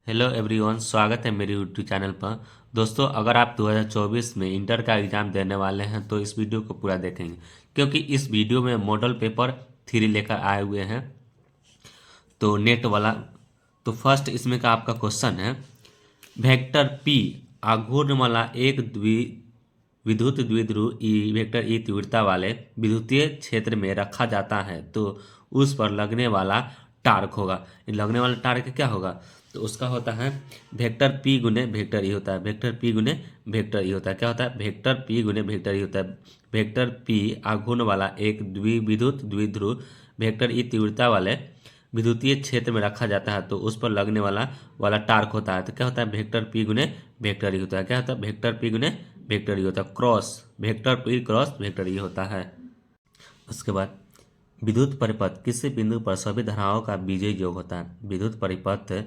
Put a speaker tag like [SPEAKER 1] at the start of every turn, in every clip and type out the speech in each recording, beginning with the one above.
[SPEAKER 1] Hello everyone, स्वागत है मेरे यूट्यूब चैनल पर। दोस्तों, अगर आप 2024 में इंटर का एग्ज़ाम देने वाले हैं तो इस वीडियो को पूरा देखेंगे, क्योंकि इस वीडियो में मॉडल पेपर 3 लेकर आए हुए हैं। तो नेट वाला। तो फर्स्ट इसमें का आपका क्वेश्चन है, वेक्टर पी आघूर्णमाला एक विद्युत द्विध्रुव ई वेक्टर ई तीव्रता वाले विद्युतीय क्षेत्र में रखा जाता है तो उस पर लगने वाला टार्क होगा। ये लगने वाला टार्क क्या होगा? तो उसका होता है वेक्टर पी गुने वेक्टर ई होता है। वेक्टर पी गुने वेक्टर ई होता है। क्या होता है? वेक्टर पी गुने वेक्टर ई होता है। वेक्टर पी आघूर्ण वाला एक द्विविद्युत द्विध्रुव वेक्टर ई तीव्रता वाले विद्युतीय क्षेत्र में रखा जाता है तो उस पर लगने वाला टार्क होता है। तो क्या होता है? वेक्टर पी गुने वेक्टर ई होता है। क्या होता है? वेक्टर पी गुने वेक्टर ई होता है। Cross vector P cross vector E होता है। उसके बाद विद्युत परिपथ किसी बिंदु पर सभी धाराओं का बीजीय योग होता है। विद्युत परिपथ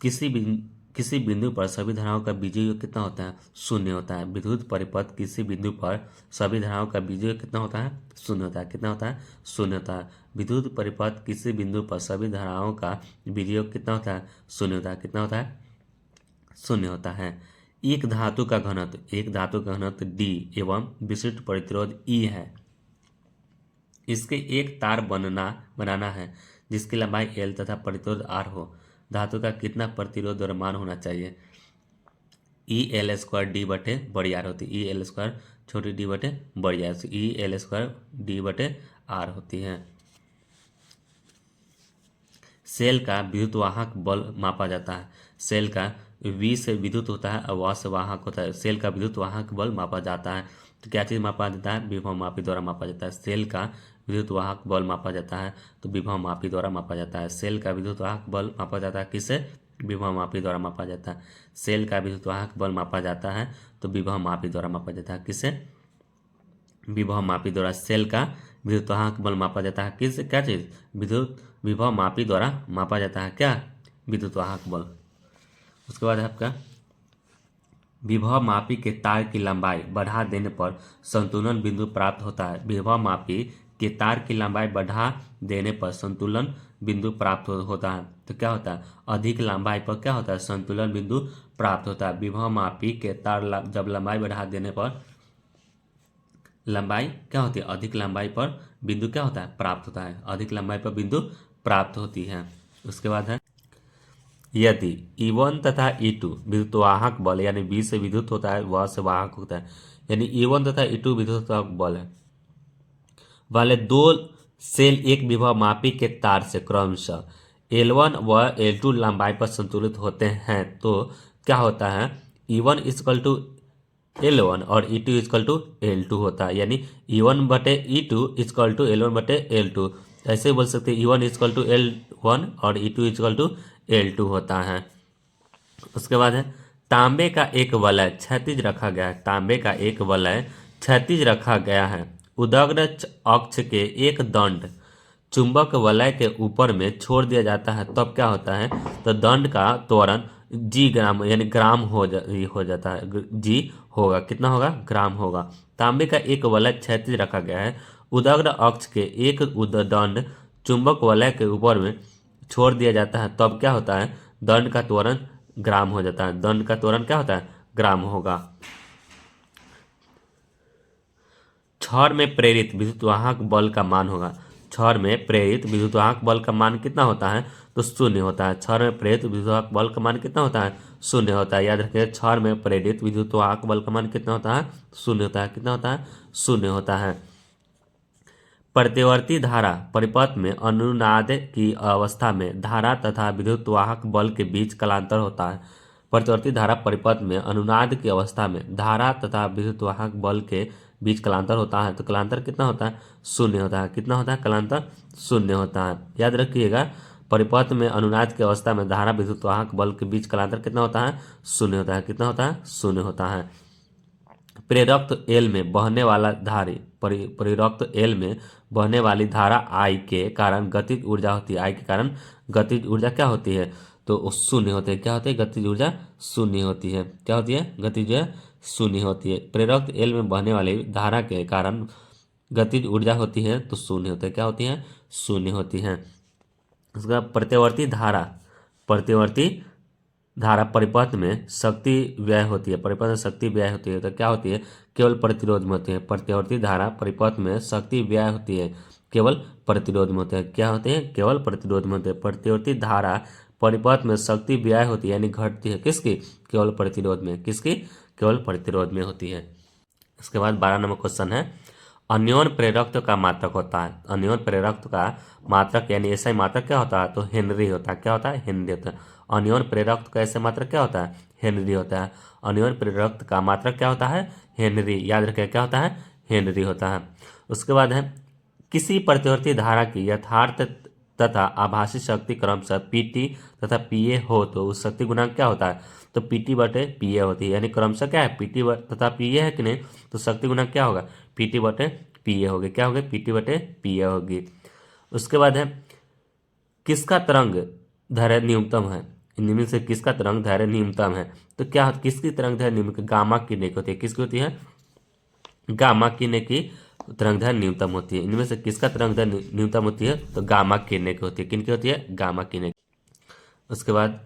[SPEAKER 1] किसी बिं- किसी बिंदु पर सभी धाराओं का बीजीय योग कितना होता है? शून्य होता है। विद्युत परिपथ किसी बिंदु पर सभी धाराओं का बीजीय योग कितना होता है? शून्य होता है। कितना होता है? शून्य होता है। विद्युत परिपथ किसी बिंदु पर सभी धाराओं का बीजीय योग कितना होता है? शून्य होता है। कितना होता है? शून्य होता है। एक धातु का घनत्व डी एवं विशिष्ट प्रतिरोध ई है। इसके एक तार बनाना है जिसकी लंबाई एल तथा प्रतिरोध आर हो। धातु का कितना प्रतिरोध और मान होना चाहिए? ई एल स्क्वायर डी बटे बड़ी आर होती है। ई एल स्क्वायर छोटी डी बटे बड़ी R, E L square d बटे आर होती है। सेल का विद्युत वाहक बल मापा जाता है। सेल का V से विद्युत होता है और व से वाहक होता है। सेल का विद्युत वाहक बल मापा जाता है। तो क्या चीज़ मापा जाता है? विभव मापी द्वारा मापा जाता है। सेल का विद्युत वाहक बल मापा जाता है तो विभव मापी द्वारा मापा जाता है। सेल का विद्युत वाहक बल मापा जाता है किससे? विभव मापी द्वारा मापा जाता है। सेल का विद्युत वाहक बल मापा जाता है तो विभव मापी द्वारा मापा जाता है। किससे? विभव मापी द्वारा। सेल का विद्युत वाहक बल मापा जाता है किस? क्या चीज? विद्युत विभव मापी द्वारा मापा जाता है। क्या? विद्युत वाहक बल। उसके बाद है आपका विभव मापी के तार की लंबाई बढ़ा देने पर संतुलन बिंदु प्राप्त होता है। विभव मापी के तार की लंबाई बढ़ा देने पर संतुलन बिंदु प्राप्त होता है। तो क्या होता है? अधिक लंबाई पर क्या होता है? संतुलन बिंदु प्राप्त होता है। विभव मापी के तार जब लंबाई बढ़ा देने पर लंबाई क्या होती है? अधिक लंबाई पर बिंदु क्या होता है? प्राप्त होता है। अधिक लंबाई पर बिंदु प्राप्त होती है। उसके बाद है यदि E1 तथा E2 विद्युत वाहक बल यानी V से विद्युत होता है, वह से वाहक होता है, यानी E1 तथा E2 विद्युत वाहक बल है वाले दो सेल एक विभव मापी के तार से क्रमशः L1 व L2 लंबाई पर संतुलित होते हैं तो क्या होता है? E1 इक्वल टू L1 और E2 इक्वल टू L2 होता है। यानी E1 बटे E2 इक्वल टू L1 बटे L2। ऐसे बोल सकते हैं E1 इक्वल टू L1 और E2 इक्वल टू L2 होता है। उसके बाद है तांबे का एक वलय क्षैतिज रखा गया है। तांबे का एक वलय क्षैतिज रखा गया है। उदग्र अक्ष के एक दंड चुंबक वलय के ऊपर में छोड़ दिया जाता है तब क्या होता है? तो दंड का त्वरण जी ग्राम यानी ग्राम हो जाता है। जी होगा कितना होगा? ग्राम होगा। तांबे का एक वलय क्षैतिज रखा गया है। उदग्र अक्ष के एक दंड चुंबक वलय के ऊपर में छोड़ दिया जाता है तब क्या होता है? दंड का त्वरण ग्राम हो जाता है। दंड का त्वरण क्या होता है? ग्राम होगा। छड़ में प्रेरित विद्युतवाहक बल का मान होगा। छड़ में प्रेरित विद्युतवाहक बल का मान कितना होता है? तो शून्य होता है। छड़ में प्रेरित विद्युतवाहक बल का मान कितना होता है? शून्य होता है। याद रखिए, छड़ में प्रेरित विद्युतवाहक बल का मान कितना होता है? शून्य होता है। कितना होता है? शून्य होता है। प्रतिवर्ती धारा परिपथ में अनुनाद की अवस्था में धारा तथा विद्युतवाहक बल के बीच कलांतर होता है। प्रतिवर्ती धारा परिपथ में अनुनाद की अवस्था में धारा तथा विद्युतवाहक बल के बीच कलांतर होता है तो कलांतर कितना होता है? शून्य होता है। कितना होता है? कलांतर शून्य होता है। याद रखिएगा, परिपथ में अनुनाद की अवस्था में धारा विद्युतवाहक बल के बीच कलांतर कितना होता है? शून्य होता है। कितना होता है? शून्य होता है। प्रेरक एल में बहने वाला प्रेरक एल में बहने वाली धारा आई के कारण गतिज ऊर्जा होती है। आई के कारण गतिज ऊर्जा क्या होती है? तो शून्य होती है। क्या होती है? गतिज ऊर्जा शून्य होती है। क्या होती है? गतिज ऊर्जा शून्य होती है। प्रेरक एल में बहने वाली धारा के कारण गतिज ऊर्जा होती है तो शून्य होती है। क्या होती है? शून्य होती है। उसका प्रतिवर्ती धारा प्रतिवर्ती धारा परिपथ में शक्ति व्यय होती है, परिपथ में शक्ति व्यय होती है तो क्या होती है, केवल प्रतिरोध में होती है। प्रतिवर्ती धारा परिपथ में शक्ति व्यय होती है, केवल प्रतिरोध में होते हैं। क्या होते हैं, केवल प्रतिरोध में होते हैं। प्रतिवर्ती धारा परिपथ में शक्ति व्यय होती है यानी घटती है, किसकी, केवल प्रतिरोध में, किसकी, केवल प्रतिरोध में होती है। इसके बाद 12 नंबर क्वेश्चन है, अन्योन प्रेरकत्व का मात्रक होता है। अन्योन प्रेरकत्व का मात्रक यानी ऐसा मात्रक क्या होता है, तो हेनरी होता है। क्या होता है, हेनरी होता है। अन्योन प्रेरकत्व का ऐसे मात्रक क्या होता है, हेनरी होता है। अन्योन प्रेरकत्व का मात्रक क्या होता है, हेनरी, याद रखें क्या होता है, हेनरी होता है। उसके बाद है, किसी प्रतिवर्ती धारा की यथार्थ तथा आभासी शक्ति क्रमशः पीटी तथा पीए हो तो उस शक्ति गुणांक क्या होता है, तो पीटी बटे पीए होती है, यानी क्रमशः क्या है, पीटी तथा पीए है कि नहीं, तो शक्ति गुणांक क्या होगा, पीटी बटे पीए होगी। क्या होगी, पीटी बटे पीए होगी। उसके बाद है, किसका तरंग दैर्घ्य न्यूनतम है, निम्न से किसका तरंग दैर्घ्य न्यूनतम है, तो क्या किसकी तरंग दैर्घ्य न्यूनतम, गामा किरणें की होती है, किसकी होती है, गामा किरणें की तरंग दैर्घ्य न्यूनतम होती है। इनमें से किसका तरंग दैर्घ्य न्यूनतम होती है, तो गामा किरणें की होती है, किनकी होती है, गामा किरणें। उसके बाद,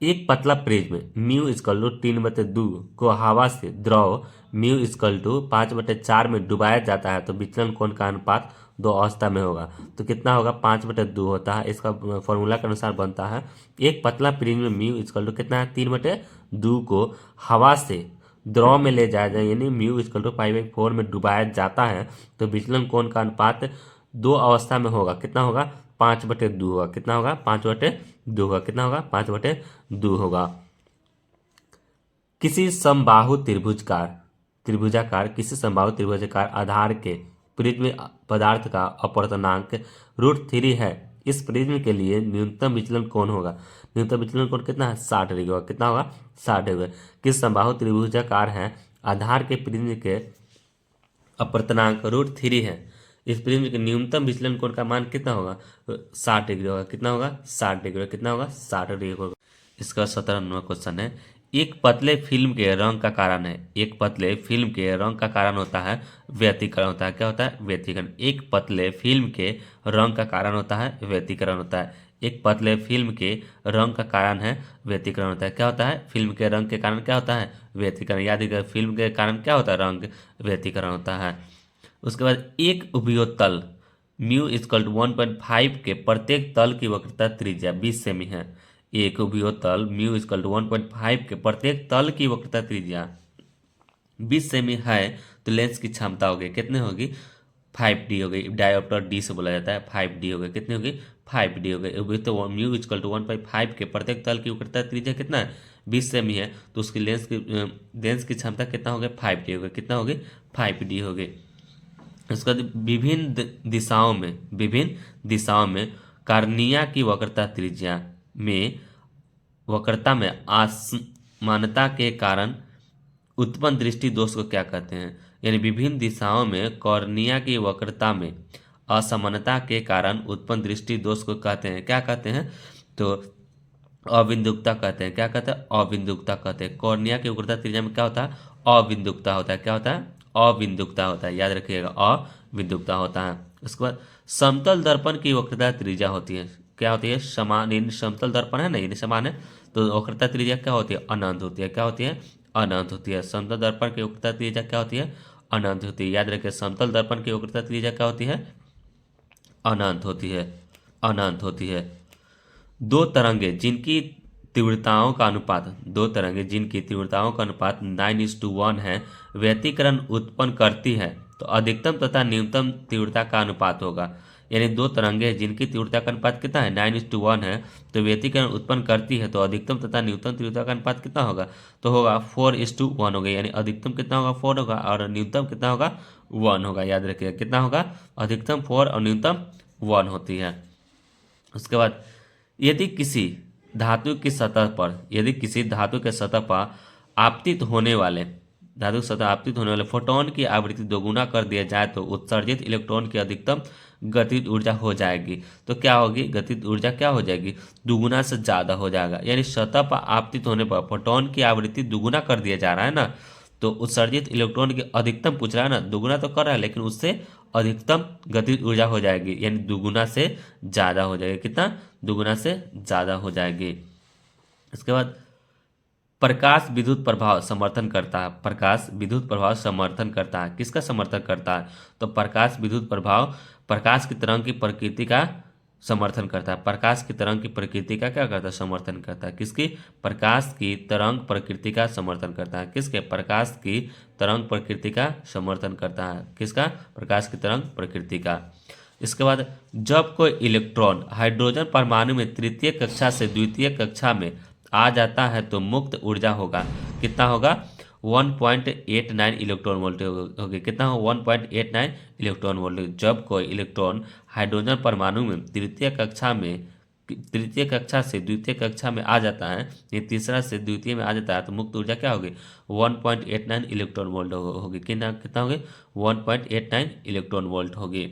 [SPEAKER 1] एक पतला प्रिज्म म्यू इक्वल टू 3/2 को हवा से द्रव म्यू इक्वल टू 5/4 में डुबाया जाता है तो विचलन कोण का अनुपात दो अवस्था में होगा, तो कितना होगा, 5/2 होता है। इसका फॉर्मूला के अनुसार बनता है, एक पतला प्रिज्म म्यू इक्वल टू कितना है, 3/2 को हवा से द्रव में ले जाया जाए यानी म्यू इक्वल टू 5/4 में डुबाया जाता है तो विचलन कोण का अनुपात दो अवस्था में होगा, कितना होगा, 5/2 होगा। कितना होगा, 5/2 होगा। कितना होगा, 5/2 होगा। किसी समबाहु त्रिभुजाकार किसी समबाहु त्रिभुजाकार आधार के प्रिज्म पदार्थ का अपवर्तनांक √3 है। इस प्रिज्म के लिए न्यूनतम विचलन कोण होगा, न्यूनतम विचलन कोण कितना है, 60 डिग्री होगा। कितना होगा, 60 डिग्री। किस समबाहु त्रिभुजाकार है आधार के प्रिज्म के अपवर्तनांक √3 है, इस प्रिज्म के न्यूनतम विचलन कोण का मान कितना होगा, 60 डिग्री होगा। कितना होगा, 60 डिग्री। कितना होगा, 60 डिग्री होगा। इसका 17 नंबर क्वेश्चन है, एक पतले फिल्म के रंग का कारण है, एक पतले फिल्म के रंग का कारण होता है व्यतिकरण होता है। क्या होता है, व्यतिकरण। एक पतले फिल्म के रंग का कारण होता है व्यतिकरण होता है। एक पतले फिल्म के रंग का कारण है व्यतिकरण होता है। क्या होता है, फिल्म के रंग के कारण क्या होता है, व्यतिकरण। याद रखिएगा, फिल्म के कारण क्या होता है, रंग व्यतिकरण होता है। उसके बाद, एक उभयोतल म्यू इक्वल टू 1.5 के प्रत्येक तल की वक्रता त्रिज्या 20 सेमी है। एक उभयोतल म्यू इक्वल टू 1.5 के प्रत्येक तल की वक्रता त्रिज्या 20 सेमी है तो लेंस की क्षमता होगी, कितने होगी, 5D हो गई। डायोप्टर डी से बोला जाता है, 5D हो गई। कितनी होगी, 5D हो गई। तो म्यू इक्वल टू 1.5 के प्रत्येक तल की वक्रता त्रिज्या कितना है, 20 सेमी है तो उसकी लेंस की क्षमता कितना हो गया, 5D हो गई। कितना होगी, 5D हो गई। उसके बाद, विभिन्न दिशाओं में कार्निया की वक्रता त्रिज्या में वक्रता में असमानता के कारण उत्पन्न दृष्टि दोष को क्या कहते हैं, यानी विभिन्न दिशाओं में कॉर्निया की वक्रता में असमानता के कारण उत्पन्न दृष्टि दोष को कहते हैं, क्या कहते हैं, तो अबिंदुकता कहते हैं। क्या कहते हैं, अबिंदुकता कहते हैं। कॉर्निया की वक्रता त्रिज्या में क्या होता है, अबिंदुकता होता है। क्या होता है, अबिंदुकता होता है, याद रखिएगा, अबिंदुकता होता है। उसके बाद, समतल दर्पण की वक्रता त्रिज्या होती है, क्या होती है, समान। इन समतल दर्पण है ना, ये समान है तो वक्रता त्रिज्या क्या होती है, अनंत होती है। क्या होती है, अनंत होती है। समतल दर्पण की वक्रता त्रिज्या क्या होती है, अनंत होती है। याद रखिए, समतल दर्पण की वक्रता त्रिज्या क्या होती है, अनंत होती है, अनंत होती है। दो तरंगे जिनकी तीव्रताओं का अनुपात 9:1 है व्यतिकरण उत्पन्न करती है तो अधिकतम तथा न्यूनतम तीव्रता का अनुपात होगा। यानी दो तरंगे जिनकी तीव्रता का अनुपात कितना है, 9:1 है तो व्यतिकरण उत्पन्न करती है तो अधिकतम तथा न्यूनतम तीव्रता का अनुपात कितना होगा, तो होगा 4:1 होगा। यानी अधिकतम कितना होगा, 4 होगा और न्यूनतम कितना होगा, 1 होगा। याद रखिएगा, कितना होगा, अधिकतम 4 और न्यूनतम 1 होती है। उसके बाद, यदि किसी धातु की सतह पर आपतित होने वाले फोटोन की आवृत्ति दोगुना कर दिया जाए तो उत्सर्जित इलेक्ट्रॉन की अधिकतम गतिज ऊर्जा हो जाएगी, तो क्या होगी, गतिज ऊर्जा क्या हो जाएगी, दुगुना से ज़्यादा हो जाएगा। यानी सतह पर आपतित होने पर फोटोन की आवृत्ति दुगुना कर दिया जा रहा है ना, तो उत्सर्जित इलेक्ट्रॉन की अधिकतम पूछ रहा है ना, दुगुना तो कर रहा है लेकिन उससे अधिकतम गतिज ऊर्जा हो जाएगी, यानी दुगुना से ज़्यादा हो जाएगी। कितना, दुगुना से ज़्यादा हो जाएगी। इसके बाद, प्रकाश विद्युत प्रभाव समर्थन करता है। प्रकाश विद्युत प्रभाव समर्थन करता है, किसका समर्थन करता है? तो प्रकाश विद्युत प्रभाव प्रकाश की तरंग की प्रकृति का समर्थन करता है। प्रकाश की तरंग की प्रकृति का क्या करता है? समर्थन करता है। किसकी? प्रकाश की तरंग प्रकृति का समर्थन करता है। किसके? प्रकाश की तरंग प्रकृति का समर्थन करता है। किसका? प्रकाश की तरंग प्रकृति का। इसके बाद जब कोई इलेक्ट्रॉन हाइड्रोजन परमाणु में तृतीय कक्षा से द्वितीय कक्षा में आ जाता है तो मुक्त ऊर्जा होगा, कितना होगा? 1.89 इलेक्ट्रॉन वोल्ट होगी। कितना हो? 1.89 इलेक्ट्रॉन वोल्ट। जब कोई इलेक्ट्रॉन हाइड्रोजन परमाणु में तृतीय कक्षा से द्वितीय कक्षा में आ जाता है, ये तीसरा से द्वितीय में आ जाता है, तो मुक्त ऊर्जा क्या होगी? 1.89 इलेक्ट्रॉन वोल्ट होगी। कितना होगी? 1.89 इलेक्ट्रॉन वोल्ट होगी।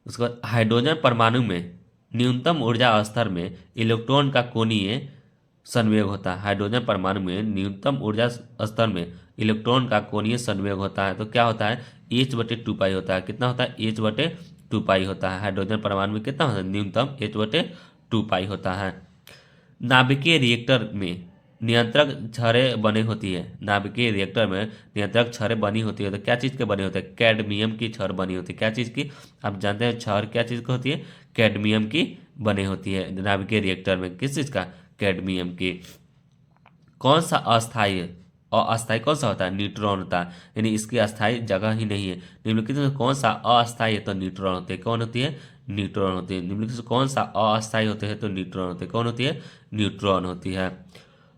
[SPEAKER 1] उसके बाद हाइड्रोजन परमाणु में न्यूनतम ऊर्जा स्तर में इलेक्ट्रॉन का कोणीय संवेग होता है। हाइड्रोजन परमाणु में न्यूनतम ऊर्जा स्तर में इलेक्ट्रॉन का कोणीय संवेग होता है, तो क्या होता है? h/2 होता है। कितना होता है? h/2 होता है। हाइड्रोजन परमाणु में कितना होता है? न्यूनतम h/2 होता है। नाभिकीय रिएक्टर में नियंत्रक छड़ें बनी होती है। नाभिकीय रिएक्टर में नियंत्रक छड़ें बनी होती है, तो क्या चीज़ के बनी होती है? कैडमियम की छड़ बनी होती है। क्या चीज़ की? आप जानते हैं छड़ क्या चीज़ की होती है? कैडमियम की बनी होती है नाभिकीय रिएक्टर में। किस चीज़ का? कैडमियम की। कौन सा अस्थायी है? और अस्थायी कौन सा होता है? न्यूट्रॉन होता है, यानी इसकी अस्थायी जगह ही नहीं है। निम्नलिखित में कौन सा अस्थायी है? तो न्यूट्रॉन होते हैं। कौन होती है? न्यूट्रॉन होती है। निम्नलिखित में कौन सा अस्थायी होते हैं? तो न्यूट्रॉन होते हैं। कौन होती है? न्यूट्रॉन होती है।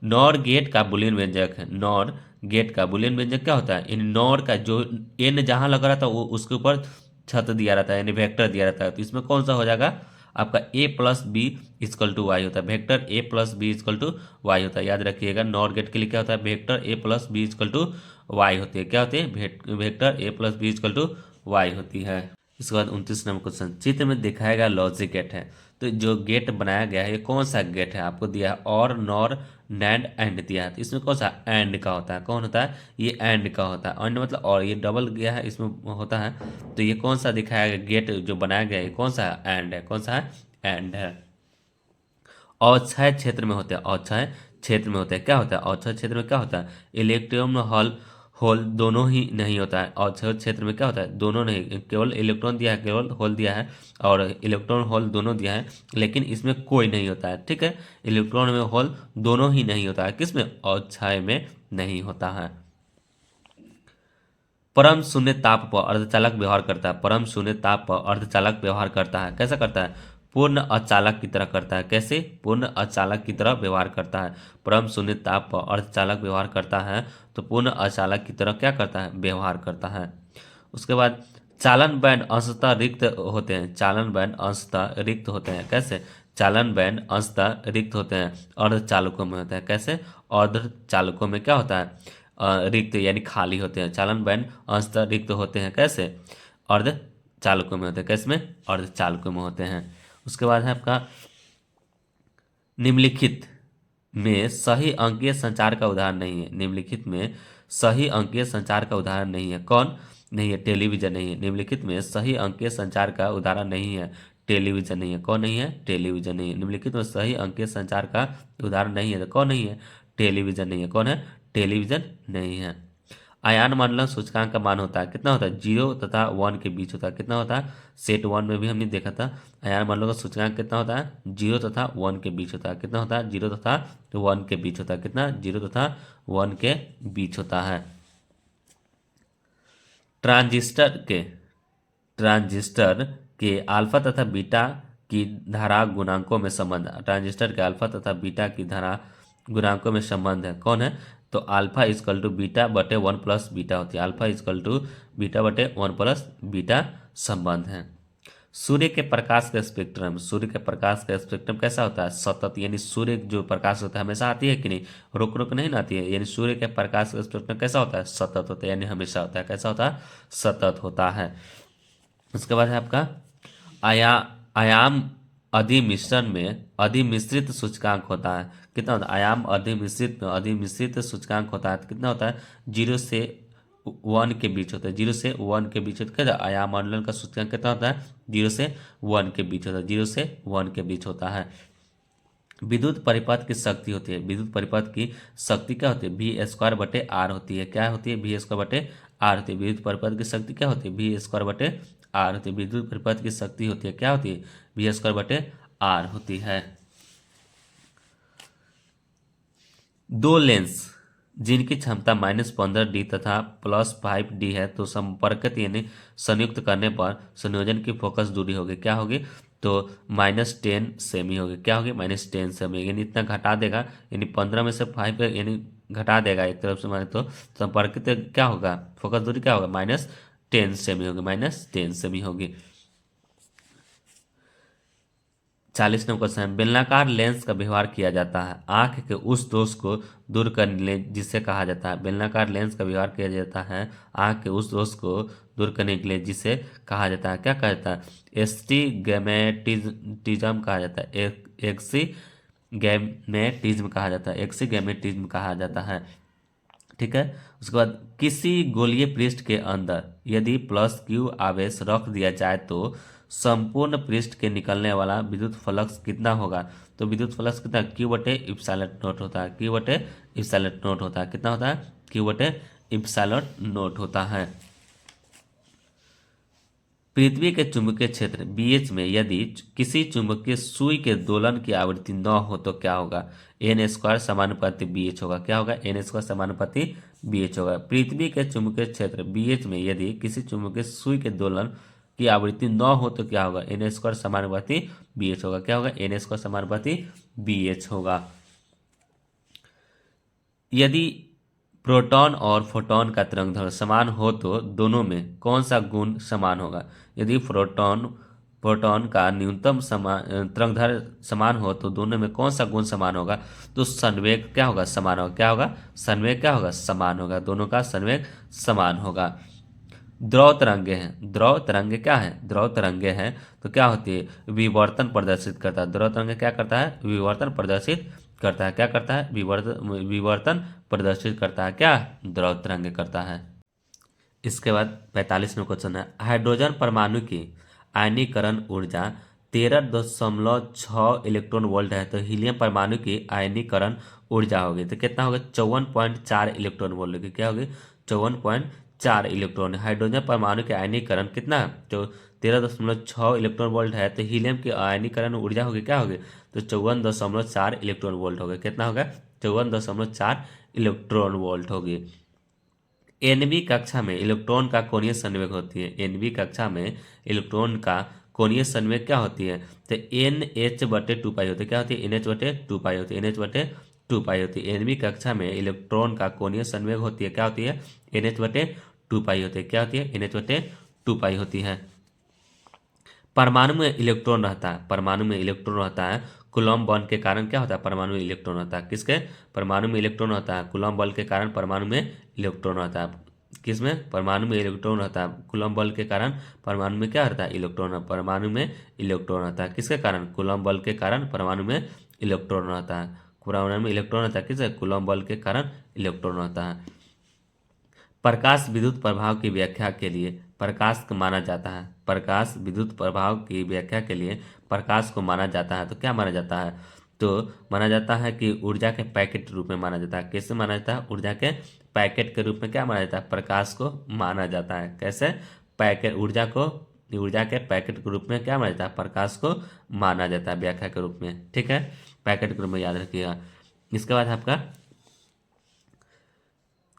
[SPEAKER 1] नॉर गेट का बुलियन व्यंजक है। नॉर गेट का बुलियन व्यंजक क्या होता है? यानी नॉर का जो एन जहां लगा रहता है वो उसके ऊपर छत दिया रहता है, यानी वेक्टर दिया रहता है, तो इसमें कौन सा हो जाएगा? आपका a+b=y होता है। वेक्टर a+b=y होता है। याद रखिएगा, नॉर गेट के लिए क्या होता है? वेक्टर a+b=y होती है। क्या होती है? वेक्टर a+b=y होती है। इसके बाद 29 नंबर क्वेश्चन, चित्र में दिखाया गया लॉजिक गेट है, तो जो गेट बनाया गया है ये कौन सा गेट है? आपको दिया है और, नॉर, नैंड, एंड दिया है, तो इसमें कौन सा? एंड का होता है। कौन होता है? ये एंड का होता है। एंड मतलब और, ये डबल गया है इसमें होता है, तो ये कौन सा दिखाया गया गेट जो बनाया गया है कौन सा है? एंड है। कौन सा है? एंड है। अक्षय क्षेत्र में होते हैं। अक्षय क्षेत्र में होते हैं। क्या होता है? अक्षय क्षेत्र में क्या होता है? इलेक्ट्रॉन होल दोनों ही नहीं होता है। अक्षय क्षेत्र में क्या होता है? दोनों नहीं, केवल इलेक्ट्रॉन दिया है, केवल होल दिया है, और इलेक्ट्रॉन होल दोनों दिया है, लेकिन इसमें कोई नहीं होता है। ठीक है, इलेक्ट्रॉन में होल दोनों ही नहीं होता है। किसमें? अक्षय में नहीं होता है। परम शून्य ताप पर अर्धचालक व्यवहार करता है। परम शून्य ताप पर अर्धचालक व्यवहार करता है। कैसा करता है? पूर्ण अचालक की तरह करता है। कैसे? पूर्ण अचालक की तरह व्यवहार करता है। परम शून्य ताप पर अर्धचालक व्यवहार करता है, तो पूर्ण अचालक की तरह क्या करता है? व्यवहार करता है। उसके बाद चालन बैंड अंशतः रिक्त होते हैं। चालन बैंड अंशतः रिक्त होते हैं। कैसे? चालन बैंड अंशतः रिक्त होते हैं, अर्धचालकों में होते हैं। कैसे? अर्धचालकों में क्या होता है? रिक्त यानी खाली होते हैं। चालन बैंड अंशतः रिक्त होते हैं। कैसे? अर्धचालकों में होते हैं। कैसे में? अर्धचालकों में होते हैं। उसके बाद है आपका निम्नलिखित में सही अंकीय संचार का उदाहरण नहीं है। निम्नलिखित में सही अंकीय संचार का उदाहरण नहीं है। कौन नहीं है? टेलीविजन नहीं है। निम्नलिखित में सही अंकीय संचार का उदाहरण नहीं है। टेलीविजन नहीं है। कौन नहीं है? टेलीविजन नहीं है। निम्नलिखित में सही अंकीय संचार का उदाहरण नहीं है, तो कौन नहीं है? टेलीविजन नहीं है। कौन है? टेलीविजन नहीं है। आयान मंडलन सूचकांक का मान होता है, कितना होता है? 0 तथा 1 के बीच होता है। कितना होता है? सेट 1 में भी हमने देखा था, आयान मंडलों का सूचकांक कितना होता है? 0 तथा 1 के बीच होता है। कितना होता है? 0 तथा 1 के बीच होता है। कितना? 0 तथा 1 के बीच होता है। ट्रांजिस्टर के अल्फा तथा बीटा की धारा गुणांकों में संबंध। ट्रांजिस्टर के अल्फा तथा बीटा की धारा गुणांकों में संबंध है। कौन है? तो अल्फा इजकल टू बीटा बटे 1 प्लस बीटा होती है। अल्फा इजकल टू बीटा बटे 1 प्लस बीटा संबंध है। सूर्य के प्रकाश का स्पेक्ट्रम, सूर्य के प्रकाश का स्पेक्ट्रम कैसा होता है? सतत, यानी सूर्य जो प्रकाश होता है हमेशा आती है कि नहीं? रुक रुक नहीं ना आती है, यानी सूर्य के प्रकाश का स्पेक्ट्रम कैसा होता है? सतत होता है, यानी हमेशा होता है। कैसा होता है? सतत होता है। उसके बाद है आपका आयाम अधिमिश्रण में अधिमिश्रित सूचकांक होता है। कितना होता है? आयाम अधिमिश्रित सूचकांक होता है, तो कितना होता है? 0 से 1 के बीच होता है। 0 से 1 के बीच होता है। आयाम मंडलन का सूचकांक कितना होता है? 0 से 1 के बीच होता है। 0 से 1 के बीच होता है। विद्युत परिपथ की शक्ति होती है, विद्युत परिपथ की शक्ति क्या होती है, वी स्क्वायर बटे आर होती है। क्या होती है, वी स्क्वायर बटे आर होती है। विद्युत परिपथ की शक्ति क्या होती है, वी स्क्वायर बटे आर होती है। विद्युत परिपथ की शक्ति होती है क्या होती है, वी स्क्वायर बटे आर होती है। दो लेंस जिनकी क्षमता -15D तथा +5D है तो संपर्कित यानी संयुक्त करने पर संयोजन की फोकस दूरी होगी क्या होगी, तो -10 सेमी होगी। क्या होगी, -10 सेमी, यानी इतना घटा देगा, यानी 15 में से 5 यानी घटा देगा एक तरफ से माने तो संपर्कित क्या होगा, फोकस दूरी क्या होगा, -10 सेमी होगी, -10 सेमी होगी। 40 नंबर क्वेश्चन है, बेलनाकार लेंस का व्यवहार किया जाता है आंख के उस दोष को दूर करने जिसे कहा जाता है। बेलनाकार लेंस का व्यवहार किया जाता है आंख के उस दोष को दूर करने के लिए जिसे कहा जाता है, क्या कहा जाता है, एक्सीगैमेटिज्म कहा जाता है, एक्सीगैमेटिज्म कहा जाता है, एक्सीगैमेटिज्म कहा जाता है। ठीक है, उसके बाद किसी गोलीय पृष्ठ के अंदर यदि +Q आवेश रख दिया जाए तो संपूर्ण पृष्ठ के निकलने वाला विद्युत फ्लक्स कितना होगा, तो विद्युत फ्लक्स कितना, Q बटे इप्सिलॉन नॉट होता है, Q बटे इप्सिलॉन नॉट होता है, कितना होता है, Q बटे इप्सिलॉन नॉट होता है। पृथ्वी के चुंबकीय क्षेत्र BH में यदि किसी चुंबकीय सुई के दोलन की आवृत्ति न हो तो क्या होगा, n स्क्वायर समानुपाती BH होगा, क्या होगा, n स्क्वायर समानुपाती BH होगा। पृथ्वी के चुंबकीय क्षेत्र BH में यदि किसी चुंबकीय सुई के दोलन की आवृत्ति न हो तो क्या होगा, n स्क्वायर समानुपाती BH होगा, क्या होगा, n स्क्वायर समानुपाती BH होगा। यदि प्रोटॉन और फोटॉन का तरंगदैर्घ्य समान हो तो दोनों में कौन सा गुण समान होगा, यदि प्रोटॉन का न्यूनतम तरंगदैर्घ्य समान हो तो दोनों में कौन सा गुण समान होगा, तो संवेग क्या होगा, समान होगा, क्या होगा, संवेग क्या होगा, समान होगा, दोनों का संवेग समान होगा। द्रव तरंगे हैं, द्रव तरंगे क्या है, द्रव तरंगे हैं तो क्या होती है, विवर्तन प्रदर्शित करता है। द्रव तरंगे क्या करता है, विवर्तन प्रदर्शित करता है, क्या करता है, विवर्तन प्रदर्शित करता है, क्या, द्रव तरंगे करता है। इसके बाद 45वें क्वेश्चन है, हाइड्रोजन परमाणु की आयनीकरण ऊर्जा 13.6 इलेक्ट्रॉन वोल्ट है तो हीलियम परमाणु की आयनीकरण ऊर्जा होगी तो कितना होगा, 54.4 इलेक्ट्रॉन वोल्ट होगी, क्या होगी, 54.4 इलेक्ट्रॉन। हाइड्रोजन परमाणु के आयनीकरण कितना, तो 13.6 इलेक्ट्रॉन वोल्ट है तो हीलियम की आयनीकरण ऊर्जा होगी क्या होगी, तो 54.4 इलेक्ट्रॉन वोल्ट होगा, कितना होगा, 54.4 इलेक्ट्रॉन वोल्ट होगी। एनवी कक्षा में इलेक्ट्रॉन का कोणीय संवेग होती है, एनवी कक्षा में इलेक्ट्रॉन का कोणीय संवेग क्या होती है, तो NH/2 होती है, क्या होती है, NH/2 होती है, NH/2 होती है। एनवी कक्षा में इलेक्ट्रॉन का कोणीय संवेग होती है, क्या होती है, NH/2 होती है, क्या होती है, NH/2 होती है। परमाणु में इलेक्ट्रॉन रहता है, परमाणु में इलेक्ट्रॉन रहता है कूलॉम बल के कारण, क्या होता है, परमाणु में इलेक्ट्रॉन होता है, किसके, परमाणु में इलेक्ट्रॉन होता है कूलॉम बल के कारण परमाणु में इलेक्ट्रॉन होता है, किसमें, परमाणु में इलेक्ट्रॉन होता है कूलॉम बल के कारण परमाणु में क्या रहता है, इलेक्ट्रॉन, परमाणु में इलेक्ट्रॉन होता है, किसके कारण, कूलॉम बल के कारण परमाणु में इलेक्ट्रॉन होता है, परमाणु में इलेक्ट्रॉन होता है किससे, कूलॉम बल के कारण इलेक्ट्रॉन होता है। प्रकाश विद्युत प्रभाव की व्याख्या के लिए प्रकाश को माना जाता है, प्रकाश विद्युत प्रभाव की व्याख्या के लिए प्रकाश को माना जाता है तो क्या माना जाता है, तो माना जाता है कि ऊर्जा के पैकेट रूप में माना जाता है, कैसे माना जाता है, ऊर्जा के पैकेट के रूप में क्या माना जाता है, प्रकाश को माना जाता है, कैसे, पैकेट, ऊर्जा के पैकेट के रूप में क्या माना जाता है, प्रकाश को माना जाता है व्याख्या के रूप में। ठीक है, पैकेट के रूप में याद रखिएगा। इसके बाद आपका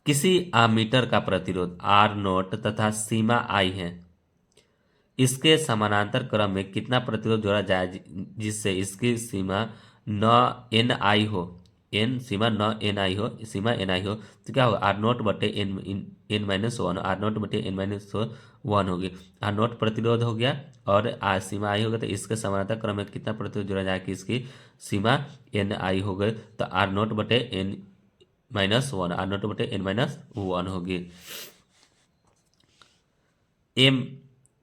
[SPEAKER 1] किसी आमीटर का प्रतिरोध R0 तथा सीमा I है, इसके समानांतर क्रम में कितना प्रतिरोध जोड़ा जाए जिससे इसकी सीमा न Ni हो, n सीमा न Ni हो, सीमा Ni हो तो क्या होगा, R0/n-1, R0/n-1 होगी, R0 प्रतिरोध हो गया और सीमा I हो गया तो इसके समानांतर क्रम में कितना प्रतिरोध जोड़ा जाए कि इसकी सीमा Ni हो गई तो R0/n-1, R0/n-1 होगी। m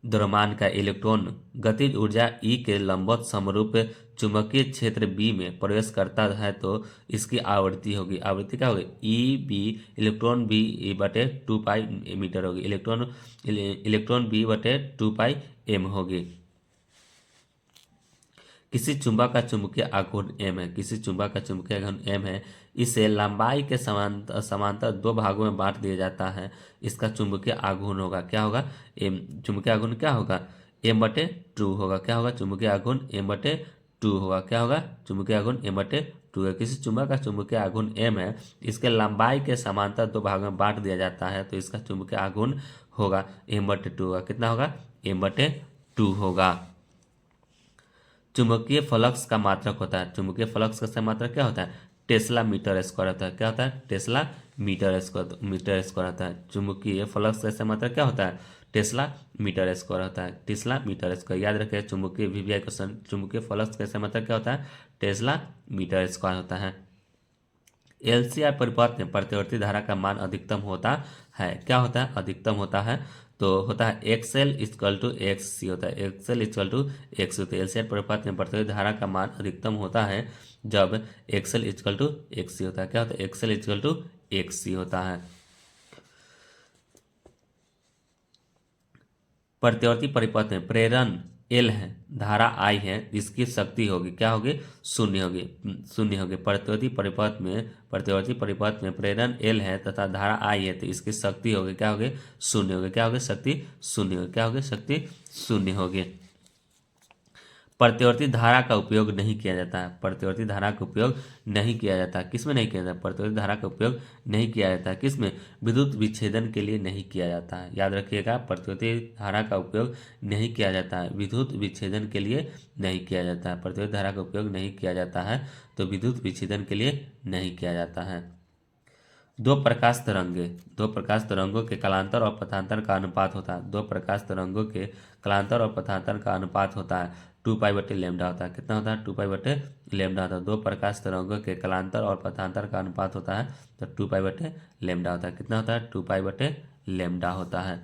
[SPEAKER 1] द्रव्यमान का इलेक्ट्रॉन गतिज ऊर्जा E के लंबवत समरूप चुंबकीय क्षेत्र B में प्रवेश करता है तो इसकी आवृत्ति होगी, आवृत्ति क्या होगी, EB, इलेक्ट्रॉन B/2 मीटर होगी, इलेक्ट्रॉन B/2 m होगी। किसी चुंबक का चुंबकीय आघूर्ण m है, किसी चुंबक का चुंबकीय आघूर्ण m है, इसे लंबाई के समांतर समांतर दो भागों में बांट दिया जाता है, इसका चुंबकीय आघूर्ण होगा क्या होगा, m। चुंबकीय आघूर्ण क्या होगा, m/2 होगा, क्या होगा, चुंबकीय आघूर्ण m/2 होगा, क्या होगा, चुंबकीय आघूर्ण m/2 है। किसी चुंबक का चुंबकीय आघूर्ण m है, इसके लंबाई के समांतर दो भागों में बांट दिया जाता है, तो इसका चुंबकीय आघूर्ण होगा m/2 होगा, कितना होगा, m/2 होगा। चुंबकीय फ्लक्स का मात्रक होता है, चुंबकीय फ्लक्स का मात्रक क्या होता है, टेस्ला मीटर स्क्वायर होता है, क्या होता है, टेस्ला मीटर स्क्वायर होता है। चुंबकीय फ्लक्स का मात्रक क्या होता है, टेस्ला मीटर स्क्वायर होता है, टेस्ला मीटर स्क्वायर। याद रखिए चुंबकीय वीवीआई क्वेश्चन, चुंबकीय फ्लक्स का मात्रक क्या होता है, टेस्ला मीटर स्क्वायर होता है। एलसीआर परिपथ में प्रतिवर्ती धारा का मान अधिकतम होता है, क्या होता है, अधिकतम होता है, तो होता है एक्सएल इक्वल टू एक्स सी होता है, एक्सएल इक्वल टू एक्स होता है। एलसीआर परिपथ में प्रतिवर्ती धारा का मान अधिकतम होता है जब एक्सएल इक्वल टू एक्स सी होता है, क्या होता है, एक्सएल इक्वल टू एक्स सी होता है। प्रतिवर्ती परिपथ में प्रेरण एल है, धारा आई है, इसकी शक्ति होगी क्या होगी, शून्य होगी, शून्य होगी। प्रतिवर्ती परिपथ में प्रेरण एल है तथा धारा आई है, तो इसकी शक्ति होगी क्या होगी, शून्य होगी, क्या होगी, शक्ति शून्य होगी, क्या होगी, शक्ति शून्य होगी। प्रतिवर्ती धारा का उपयोग नहीं किया जाता है, प्रतिवर्ती धारा का उपयोग नहीं किया जाता, किसमें नहीं किया जाता, प्रतिवर्ती धारा का उपयोग नहीं किया जाता, किसमें, विद्युत विच्छेदन के लिए नहीं किया जाता है। याद रखिएगा प्रतिवर्ती धारा का उपयोग नहीं किया जाता है, विद्युत विच्छेदन के लिए नहीं किया जाता है, प्रतिवर्ती धारा का उपयोग नहीं किया जाता है, तो विद्युत विच्छेदन के लिए नहीं किया जाता है। दो प्रकाश तरंगों के कलांतर और पथांतर का अनुपात होता है, दो प्रकाश तरंगों के कलांतर और पथांतर का अनुपात होता है 2π/λ होता है, कितना होता है, 2π/λ होता है। दो प्रकाश तरंगों के कलांतर और पथांतर का अनुपात होता है तो 2π/λ होता है, कितना होता है, 2π/λ होता है।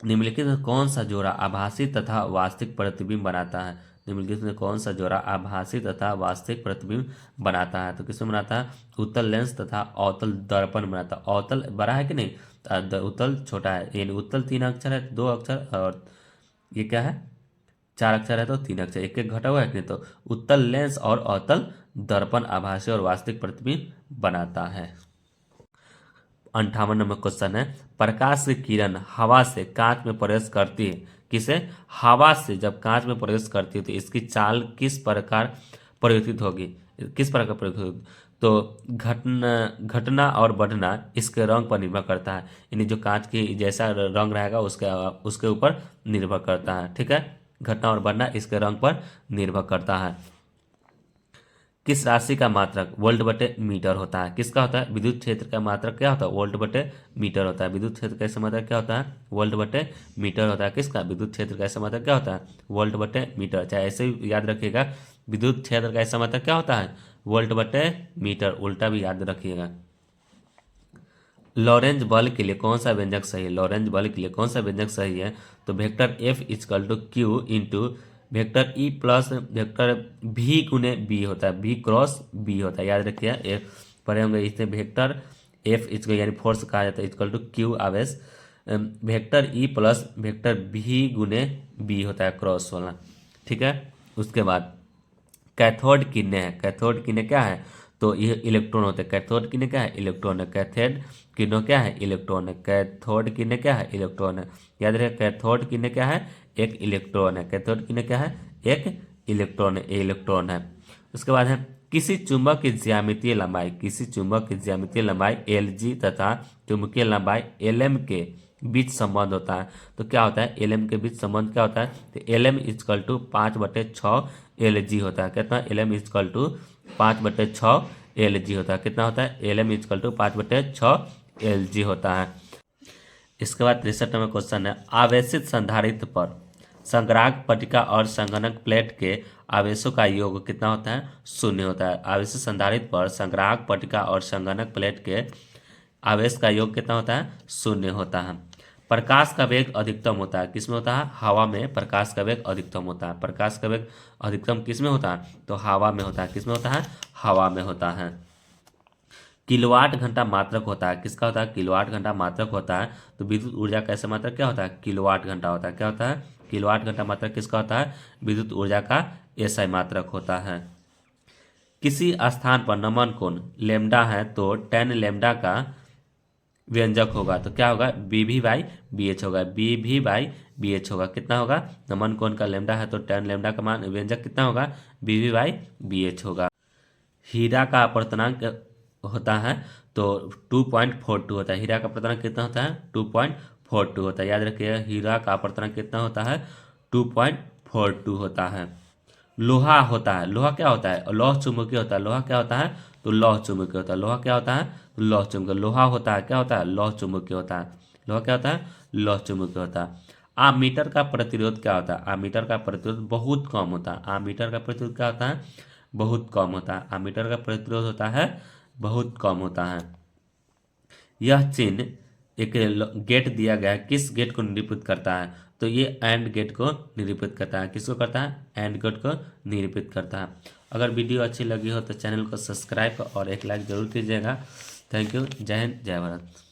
[SPEAKER 1] निम्नलिखित में कौन सा जोड़ा आभासी तथा वास्तविक प्रतिबिंब बनाता है, निम्नलिखित में कौन सा जोड़ा आभासी तथा वास्तविक प्रतिबिंब बनाता है, तो किसमें बनाता है, उत्तल लेंस तथा अवतल दर्पण बनाता है। अवतल बड़ा है कि नहीं, उत्तल छोटा है, यानी उत्तल 3 अक्षर है, 2 अक्षर, और ये क्या है, 4 अक्षर है तो 3 अक्षर, एक एक घटा हुआ है कि नहीं, तो उत्तल लेंस और अवतल दर्पण आभासी और वास्तविक प्रतिबिंब बनाता है। 58 नंबर क्वेश्चन है, प्रकाश की किरण हवा से कांच में प्रवेश करती है, किसे, हवा से जब कांच में प्रवेश करती है तो इसकी चाल किस प्रकार परिवर्तित होगी, किस प्रकार परिवर्तित होगी, तो घटना और बढ़ना इसके रंग पर निर्भर करता है, यानी जो कांच की जैसा रंग रहेगा उसके ऊपर निर्भर करता है, ठीक है। घटना और बढ़ना इसके रंग पर निर्भर करता है। किस राशि का मात्रक वोल्ट/मीटर होता है, किसका होता है, विद्युत क्षेत्र का मात्रक क्या होता है, वोल्ट/मीटर होता है। विद्युत क्षेत्र का मात्रक क्या होता है, वोल्ट/मीटर होता है, किसका, विद्युत क्षेत्र का मात्रक क्या होता है, वोल्ट/मीटर। चाहे ऐसे ही याद रखिएगा, विद्युत क्षेत्र का मात्रक क्या होता है, वोल्ट/मीटर, उल्टा भी याद रखिएगा। लॉरेंज बल के लिए कौन सा व्यंजक सही है, लॉरेंज बल के लिए कौन सा व्यंजक सही है, तो vector F equal to q into vector E plus vector V गुने B होता है, V क्रॉस B होता है। याद रखिए पढ़े होंगे, इससे वेक्टर F इसको यानी फोर्स कहा जाता है इक्वल टू क्यू आवेश, vector E plus vector V गुने B होता है क्रॉस वाला, ठीक है। उसके बाद कैथोड किरणें है, कैथोड किरणें क्या है, तो ये इलेक्ट्रॉन होते हैं, कैथोड किरणें क्या है, इलेक्ट्रॉन है, कैथोड किरणों क्या है, इलेक्ट्रॉन है, कैथोड किरणें क्या है, इलेक्ट्रॉन है। याद रखिए कैथोड किरणें क्या है, एक इलेक्ट्रॉन है, कैथोड किरणें क्या है, एक इलेक्ट्रॉन है, इलेक्ट्रॉन है। उसके बाद है किसी चुंबक की ज्यामितीय लंबाई, किसी चुंबक की ज्यामितीय लंबाई Lg तथा चुंबकीय लंबाई Lm के बीच संबंध होता है, तो क्या होता है, Lm के बीच संबंध क्या होता है, तो Lm इक्वल टू 5/6 Lg होता है, कितना, Lm इक्वल टू 5/6 Lg होता है, कितना होता है, Lm इक्वल टू 5/6 Lg होता है। इसके बाद 63 नंबर क्वेश्चन है, आवेशित संधारित्र पर संग्राहक पट्टिका और संगणक प्लेट के आवेशों का योग कितना होता है, 0 होता है। आवेशित संधारित्र पर संग्राहक पट्टिका और संगणक प्लेट के आवेश का योग कितना होता है, 0 होता है। प्रकाश का वेग अधिकतम होता है, किसमें होता है, हवा में प्रकाश का वेग अधिकतम होता है। प्रकाश का वेग अधिकतम किसमें होता है, तो हवा में होता है, किसमें होता है, हवा में होता है। किलोवाट घंटा मात्रक होता है, किसका होता है, किलोवाट घंटा मात्रक होता है, तो विद्युत ऊर्जा का ऐसा मात्रक क्या होता है, किलोवाट घंटा होता है, क्या होता है, किलोवाट घंटा मात्रक किसका होता है? विद्युत ऊर्जा का एसआई मात्रक होता है। किसी स्थान पर नमन कोण लेमडा है तो टेन लेमडा का व्यंजक होगा तो क्या होगा? बी भी बाई बी एच होगा, बी भी बाई बी एच होगा। कितना होगा? नमन कोण का लेमडा है तो टेन लेमडा का मान व्यंजक कितना होगा? बी भी बाई बी एच होगा। हीरा का अपवर्तनांक होता है तो 2.42 होता है। हीरा का अपवर्तनांक कितना होता है? 2.42 होता है। याद रखिए हीरा का अपवर्तनांक कितना होता है? 2.42 होता है। लोहा होता है, लोहा क्या होता है? लौह चुंबकीय होता है। लोहा क्या होता है? तो लौह चुंबकीय होता है। लोहा क्या होता है? लौह चुंबकीय। लोहा होता है क्या होता है? लौह चुंबकीय होता है। लोहा क्या होता है? लौह चुंबकीय होता है। आमीटर का प्रतिरोध क्या होता है? आमीटर का प्रतिरोध बहुत कम होता है। आमीटर का प्रतिरोध क्या होता है? बहुत कम होता है। आमीटर का प्रतिरोध होता है बहुत कम होता है। यह चिन्ह एक गेट दिया गया है, किस गेट को निरूपित करता है? तो ये एंड गेट को निरूपित करता है। किसको करता है? एंड गेट को निरूपित करता है। अगर वीडियो अच्छी लगी हो तो चैनल को सब्सक्राइब और एक लाइक जरूर कीजिएगा। Thank you. जय हिंद, जय भारत।